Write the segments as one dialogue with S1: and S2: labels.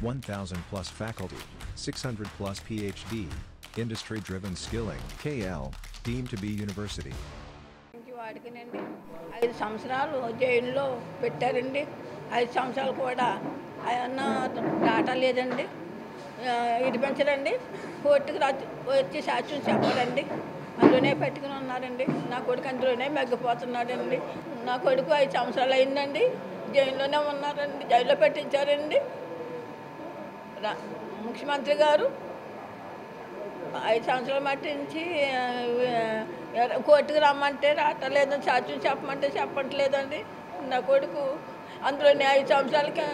S1: 1,000 plus faculty, 600 plus PhD, industry-driven skilling. KL, deemed to be university.
S2: వాడికినండి 5 సంవత్సరాలు జైల్లో పెట్టారండి. 5 సంవత్సరాలు కూడా ఆయన డాటా లేదండి, ఇడిపించరండి. కోర్టుకు వచ్చి సాక్ష్యం చెప్పారండి. అందులోనే పెట్టుకుని ఉన్నారండి. నా కొడుకు అందులోనే మగ్గిపోతున్నాడండి. నా కొడుకు 5 సంవత్సరాలు అయిందండి, జైల్లోనే ఉన్నారండి. జైల్లో పెట్టించారండి. ముఖ్యమంత్రి గారు 5 సంవత్సరాలు మట్టించి కోర్టుకు రమ్మంటే రావట్లేదు, సాక్ష్యం చెప్పమంటే చెప్పట్లేదండి. నా కొడుకు అందులోనే 5 సంవత్సరాలకి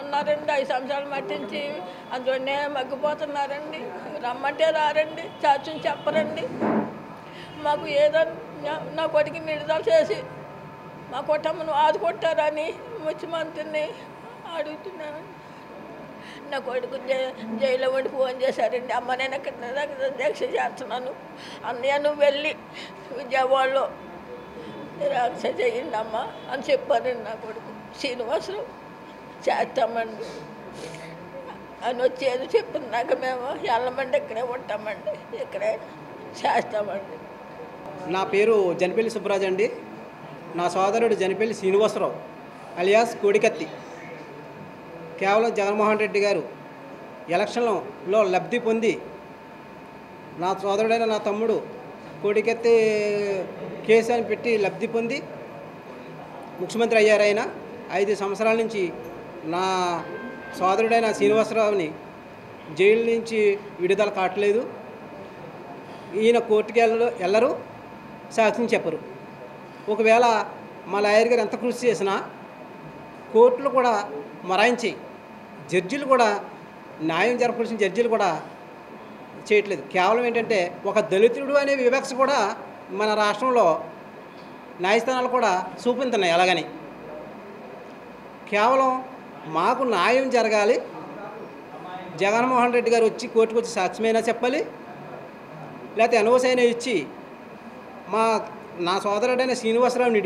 S2: ఉన్నారండి. 5 సంవత్సరాలు మట్టించి అందులోనే మగ్గిపోతున్నారండి. రమ్మంటే రారండి, సాక్ష్యం చెప్పరండి. మాకు ఏదో నా కొడుకు విడుదల చేసి మా కుటుంబం ఆదుకుంటారని ముఖ్యమంత్రిని అడుగుతున్నాను. నా కొడుకు జైల్లో ఉండి ఫోన్ చేశారండి. అమ్మ నేను ఇక్కడ దీక్ష చేస్తున్నాను, అన్నయ్య నువ్వు వెళ్ళి విజయవాడలో దీక్ష చేయండి అమ్మ అని చెప్పారండి. నా కొడుకు శ్రీనివాసరావు చేస్తామండి అని వచ్చేది చెప్పినాక మేము వెళ్ళమండి, ఇక్కడే ఉంటామండి, ఇక్కడే చేస్తామండి.
S3: నా పేరు జనపల్లి సుబ్బరాజు అండి. నా సోదరుడు జనపల్లి శ్రీనివాసరావు అలియాస్ కోడికత్తి. కేవలం జగన్మోహన్ రెడ్డి గారు ఎలక్షన్లో లబ్ధి పొంది నా సోదరుడైన నా తమ్ముడు కోడికత్తి కేసు అని పెట్టి లబ్ధి పొంది ముఖ్యమంత్రి అయ్యారు. ఆయన 5 సంవత్సరాల నుంచి నా సోదరుడైన శ్రీనివాసరావుని జైలు నుంచి విడుదల కావట్లేదు. ఈయన కోర్టుకి వెళ్ళరు, సాక్ష్యం చెప్పరు. ఒకవేళ మా లాయర్ గారు ఎంత కృషి చేసినా కోర్టులు కూడా మరాయించి జడ్జిలు కూడా న్యాయం జరపాల్సిన జడ్జిలు కూడా చేయట్లేదు. కేవలం ఏంటంటే ఒక దళితుడు అనే వివక్ష కూడా మన రాష్ట్రంలో న్యాయస్థానాలు కూడా చూపించున్నాయి. అలాగని కేవలం మాకు న్యాయం జరగాలి, జగన్మోహన్ రెడ్డి గారు వచ్చి కోర్టుకు వచ్చి సాక్ష్యమైనా చెప్పాలి, లేకపోతే ఎన్ఓసి అయినా ఇచ్చి నా సోదరుడైన శ్రీనివాసరావుని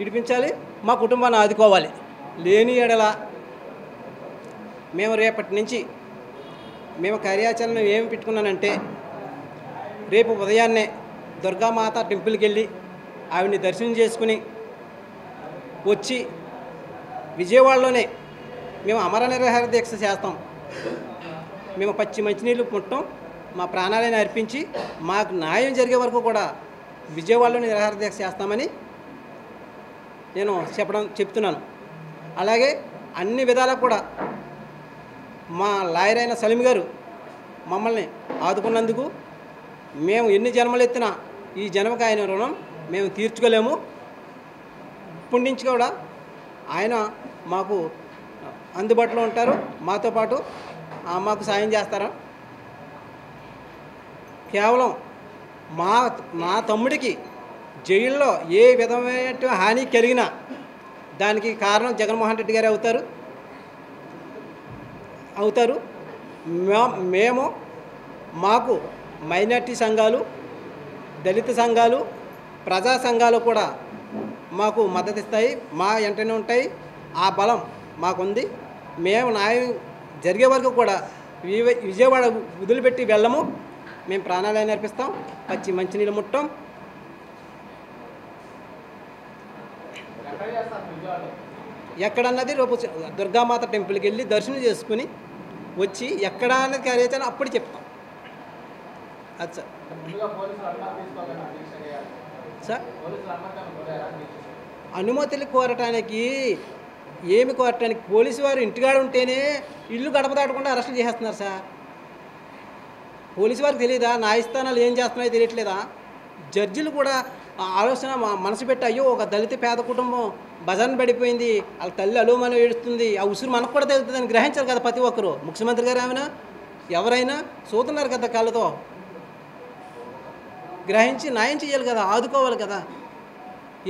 S3: ఇడిపించాలి, మా కుటుంబాన్ని ఆదుకోవాలి. లేని ఎడల మేము రేపటి నుంచి మేము కార్యాచరణ ఏమి పెట్టుకున్నానంటే, రేపు ఉదయాన్నే దుర్గామాత టెంపుల్కి వెళ్ళి ఆవిడ్ని దర్శనం చేసుకుని వచ్చి విజయవాడలోనే మేము అమర నిరాహార దీక్ష చేస్తాం. మేము పచ్చి మంచినీళ్ళు పుట్టం, మా ప్రాణాలను అర్పించి మాకు న్యాయం జరిగే వరకు కూడా విజయవాడలోనే నిరాహార దీక్ష చేస్తామని నేను చెప్తున్నాను. అలాగే అన్ని విధాలకు కూడా మా లాయర్ అయిన సలీం గారు మమ్మల్ని ఆదుకున్నందుకు మేము ఎన్ని జన్మలు ఎత్తినా ఈ జన్మకు ఆయన రుణం మేము తీర్చుకోలేము. ఇప్పటి నుంచి కూడా ఆయన మాకు అందుబాటులో ఉంటారు, మాతో పాటు మాకు సాయం చేస్తారు. కేవలం నా తమ్ముడికి జైల్లో ఏ విధమైన హాని కలిగినా దానికి కారణం జగన్మోహన్ రెడ్డి గారు అవుతారు. మేము మాకు మైనార్టీ సంఘాలు, దళిత సంఘాలు, ప్రజా సంఘాలు కూడా మాకు మద్దతు ఇస్తాయి, మా వెంటనే ఉంటాయి. ఆ బలం మాకుంది. మేము న్యాయం జరిగే వరకు కూడా విజయవాడ వదిలిపెట్టి వెళ్ళము. మేము ప్రాణాలైనా అర్పిస్తాం, పచ్చి మంచినీళ్ళు ముట్టం. ఎక్కడన్నది రేపు దుర్గామాత టెంపుల్కి వెళ్ళి దర్శనం చేసుకుని వచ్చి ఎక్కడ అన్నది కార్యాచరణ అప్పుడు చెప్తాం. అది సార్ అనుమతులు కోరటానికి కోరటానికి పోలీసు వారు ఇంటికాడ ఉంటేనే ఇల్లు గడప దాటకుండా అరెస్టులు చేసేస్తున్నారు సార్. పోలీసు వారికి తెలియదా న్యాయస్థానాలు ఏం చేస్తున్నాయో తెలియట్లేదా? జడ్జిలు కూడా ఆలోచన మనసు పెట్టి, అయ్యో ఒక దళిత పేద కుటుంబం బజార్ని పడిపోయింది, వాళ్ళ తల్లి అలోమని ఏడుస్తుంది, ఆ ఉసురు మనకు కూడా తెలుస్తుందని గ్రహించారు కదా ప్రతి ఒక్కరు. ముఖ్యమంత్రి గారు ఏమైనా ఎవరైనా చూస్తున్నారు కదా కళ్ళతో, గ్రహించి న్యాయం చేయాలి కదా, ఆదుకోవాలి కదా.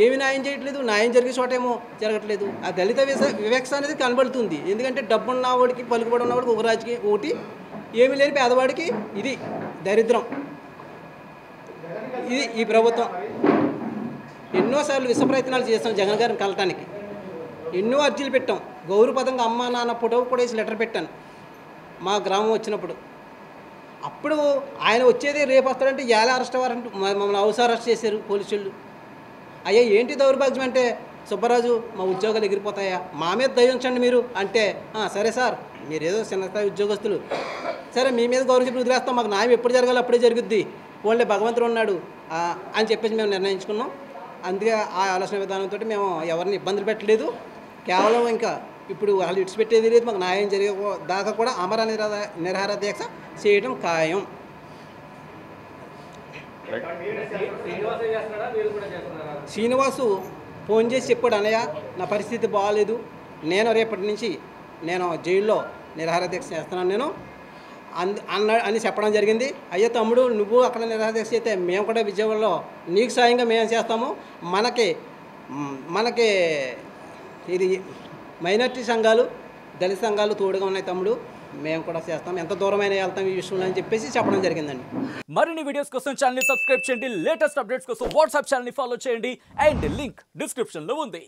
S3: ఏమి న్యాయం చేయట్లేదు, న్యాయం జరిగే చోటేమో జరగట్లేదు. ఆ దళిత వివక్ష అనేది కనబడుతుంది. ఎందుకంటే డబ్బున్న వాడికి పలుకుబడి ఉన్నవాడికి ఒక రాజకీయ ఒకటి, ఏమీ లేని పేదవాడికి ఇది దరిద్రం. ఇది ఈ ప్రభుత్వం ఎన్నోసార్లు విష ప్రయత్నాలు చేస్తాం జగన్ గారిని కలటానికి, ఎన్నో అర్జీలు పెట్టాం. గౌరవపదంగా అమ్మ నాన్న ఫోటో కూడా వేసి లెటర్ పెట్టాను మా గ్రామం వచ్చినప్పుడు. అప్పుడు ఆయన వచ్చేది రేపు వస్తాడంటే ఎలా అరెస్ట్ వారంటూ మమ్మల్ని హౌస్ అరెస్ట్ చేశారు పోలీసులు. అయ్యా ఏంటి దౌర్భాగ్యం అంటే, సుబ్బరాజు మా ఉద్యోగాలు ఎగిరిపోతాయా, మా మీద దయించండి మీరు అంటే, సరే సార్ మీరు ఏదో చిన్న స్థాయి ఉద్యోగస్తులు, సరే మీ మీద గౌరవం చెప్పి వదిలేస్తాం, మాకు న్యాయం ఎప్పుడు జరగాలి అప్పుడే జరుగుద్ది, ఓన్లీ భగవంతుడు ఉన్నాడు అని చెప్పేసి మేము నిర్ణయించుకున్నాం. అందుకే ఆ ఆలోచన విధానంతో మేము ఎవరిని ఇబ్బందులు పెట్టలేదు. కేవలం ఇంకా ఇప్పుడు వాళ్ళు ఇడిచిపెట్టేది లేదు, మాకు న్యాయం జరిగే దాకా కూడా అమర నిరాహార దీక్ష చేయడం ఖాయం. శ్రీనివాసు ఫోన్ చేసి చెప్పాడు, అన్నయ్య నా పరిస్థితి బాగాలేదు, నేను రేపటి నుంచి నేను జైల్లో నిరాహార దీక్ష చేస్తున్నాను నేను అని చెప్పడం జరిగింది. అయ్యో తమ్ముడు, నువ్వు అక్కడ నిరాహార దీక్ష అయితే మేము కూడా విజయవాడలో నీకు సాయంగా మేము చేస్తాము. మనకి ఇది మైనార్టీ సంఘాలు, దళిత సంఘాలు తోడుగా ఉన్నాయి తమ్ముడు, మేము కూడా చేస్తాం, ఎంత దూరమైనా వెళ్తాం ఈ విషయంలో అని చెప్పేసి చెప్పడం జరిగిందండి.
S4: మరిన్ని వీడియోస్ కోసం ఛానల్ ని సబ్స్క్రైబ్ చేయండి, లేటెస్ట్ అప్డేట్స్ కోసం వాట్సాప్ ఛానల్ ని ఫాలో చేయండి, అండ్ లింక్ డిస్క్రిప్షన్ లో ఉంది.